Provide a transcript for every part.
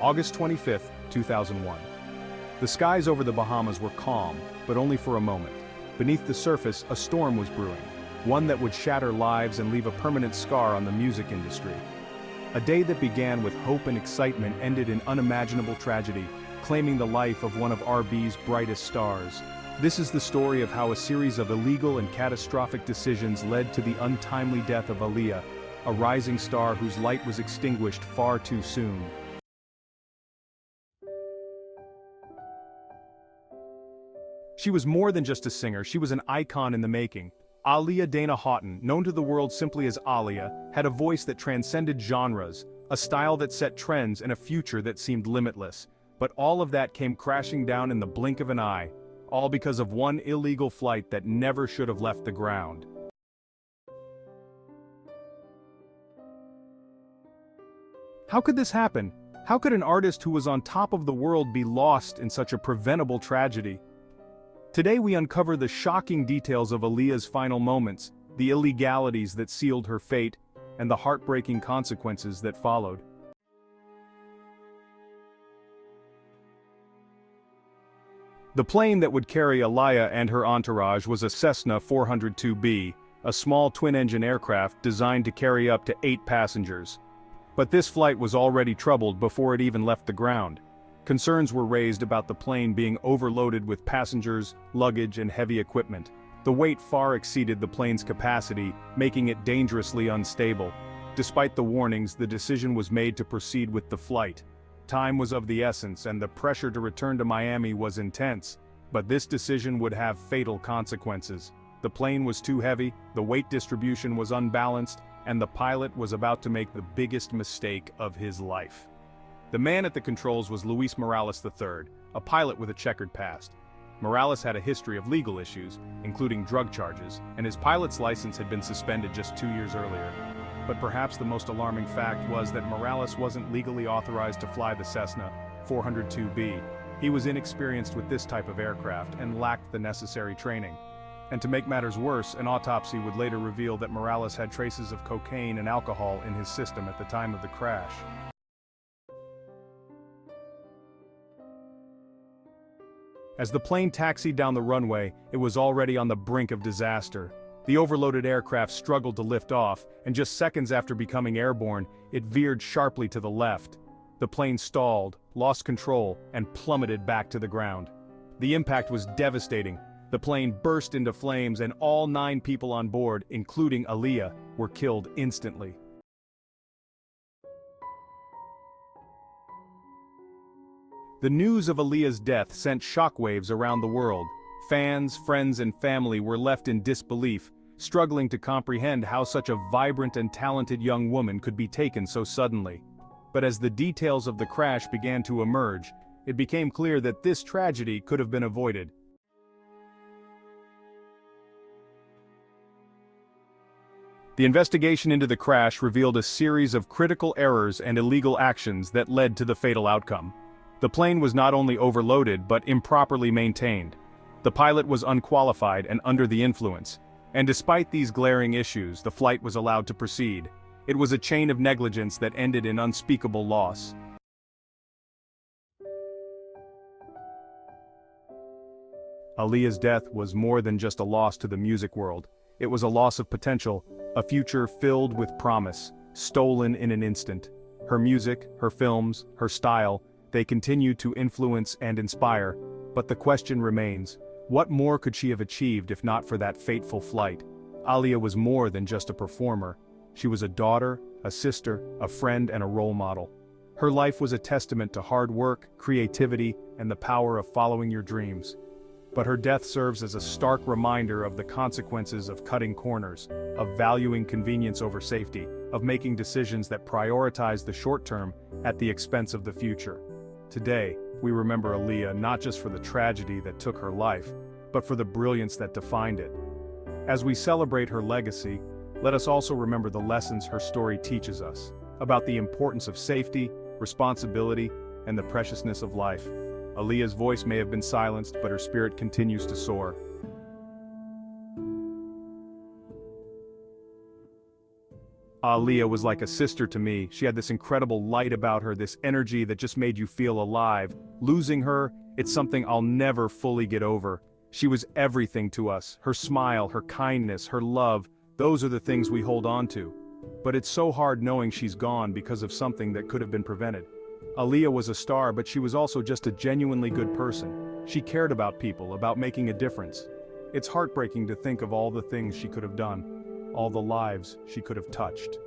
August 25, 2001. The skies over the Bahamas were calm, but only for a moment. Beneath the surface, a storm was brewing, one that would shatter lives and leave a permanent scar on the music industry. A day that began with hope and excitement ended in unimaginable tragedy, claiming the life of one of R&B's brightest stars. This is the story of how a series of illegal and catastrophic decisions led to the untimely death of Aaliyah, a rising star whose light was extinguished far too soon. She was more than just a singer, she was an icon in the making. Aaliyah Dana Houghton, known to the world simply as Aaliyah, had a voice that transcended genres, a style that set trends and a future that seemed limitless. But all of that came crashing down in the blink of an eye, all because of one illegal flight that never should have left the ground. How could this happen? How could an artist who was on top of the world be lost in such a preventable tragedy? Today we uncover the shocking details of Aaliyah's final moments, the illegalities that sealed her fate, and the heartbreaking consequences that followed. The plane that would carry Aaliyah and her entourage was a Cessna 402B, a small twin-engine aircraft designed to carry up to 8 passengers. But this flight was already troubled before it even left the ground. Concerns were raised about the plane being overloaded with passengers, luggage, and heavy equipment. The weight far exceeded the plane's capacity, making it dangerously unstable. Despite the warnings, the decision was made to proceed with the flight. Time was of the essence, and the pressure to return to Miami was intense. But this decision would have fatal consequences. The plane was too heavy, the weight distribution was unbalanced, and the pilot was about to make the biggest mistake of his life. The man at the controls was Luis Morales III, a pilot with a checkered past. Morales had a history of legal issues, including drug charges, and his pilot's license had been suspended just 2 years earlier. But perhaps the most alarming fact was that Morales wasn't legally authorized to fly the Cessna 402B. He was inexperienced with this type of aircraft and lacked the necessary training. And to make matters worse, an autopsy would later reveal that Morales had traces of cocaine and alcohol in his system at the time of the crash. As the plane taxied down the runway, it was already on the brink of disaster. The overloaded aircraft struggled to lift off, and just seconds after becoming airborne, it veered sharply to the left. The plane stalled, lost control, and plummeted back to the ground. The impact was devastating. The plane burst into flames, and all 9 people on board, including Aaliyah, were killed instantly. The news of Aaliyah's death sent shockwaves around the world. Fans, friends, and family were left in disbelief, struggling to comprehend how such a vibrant and talented young woman could be taken so suddenly. But as the details of the crash began to emerge, it became clear that this tragedy could have been avoided. The investigation into the crash revealed a series of critical errors and illegal actions that led to the fatal outcome. The plane was not only overloaded but improperly maintained. The pilot was unqualified and under the influence. And despite these glaring issues, the flight was allowed to proceed. It was a chain of negligence that ended in unspeakable loss. Aaliyah's death was more than just a loss to the music world. It was a loss of potential, a future filled with promise, stolen in an instant. Her music, her films, her style, they continue to influence and inspire, but the question remains, what more could she have achieved if not for that fateful flight? Aaliyah was more than just a performer. She was a daughter, a sister, a friend, and a role model. Her life was a testament to hard work, creativity, and the power of following your dreams. But her death serves as a stark reminder of the consequences of cutting corners, of valuing convenience over safety, of making decisions that prioritize the short term at the expense of the future. Today, we remember Aaliyah not just for the tragedy that took her life, but for the brilliance that defined it. As we celebrate her legacy, let us also remember the lessons her story teaches us, about the importance of safety, responsibility, and the preciousness of life. Aaliyah's voice may have been silenced, but her spirit continues to soar. Aaliyah was like a sister to me. She had this incredible light about her, this energy that just made you feel alive. Losing her, it's something I'll never fully get over. She was everything to us. Her smile, her kindness, her love, those are the things we hold on to. But it's so hard knowing she's gone because of something that could have been prevented. Aaliyah was a star, but she was also just a genuinely good person. She cared about people, about making a difference. It's heartbreaking to think of all the things she could have done, all the lives she could have touched.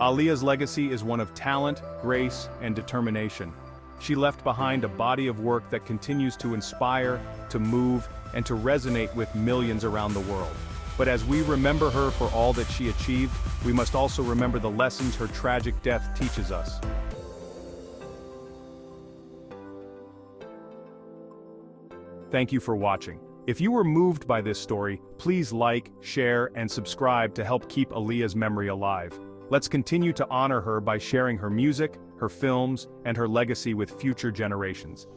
Aaliyah's legacy is one of talent, grace, and determination. She left behind a body of work that continues to inspire, to move, and to resonate with millions around the world. But as we remember her for all that she achieved, we must also remember the lessons her tragic death teaches us. Thank you for watching. If you were moved by this story, please like, share, and subscribe to help keep Aaliyah's memory alive. Let's continue to honor her by sharing her music, her films, and her legacy with future generations.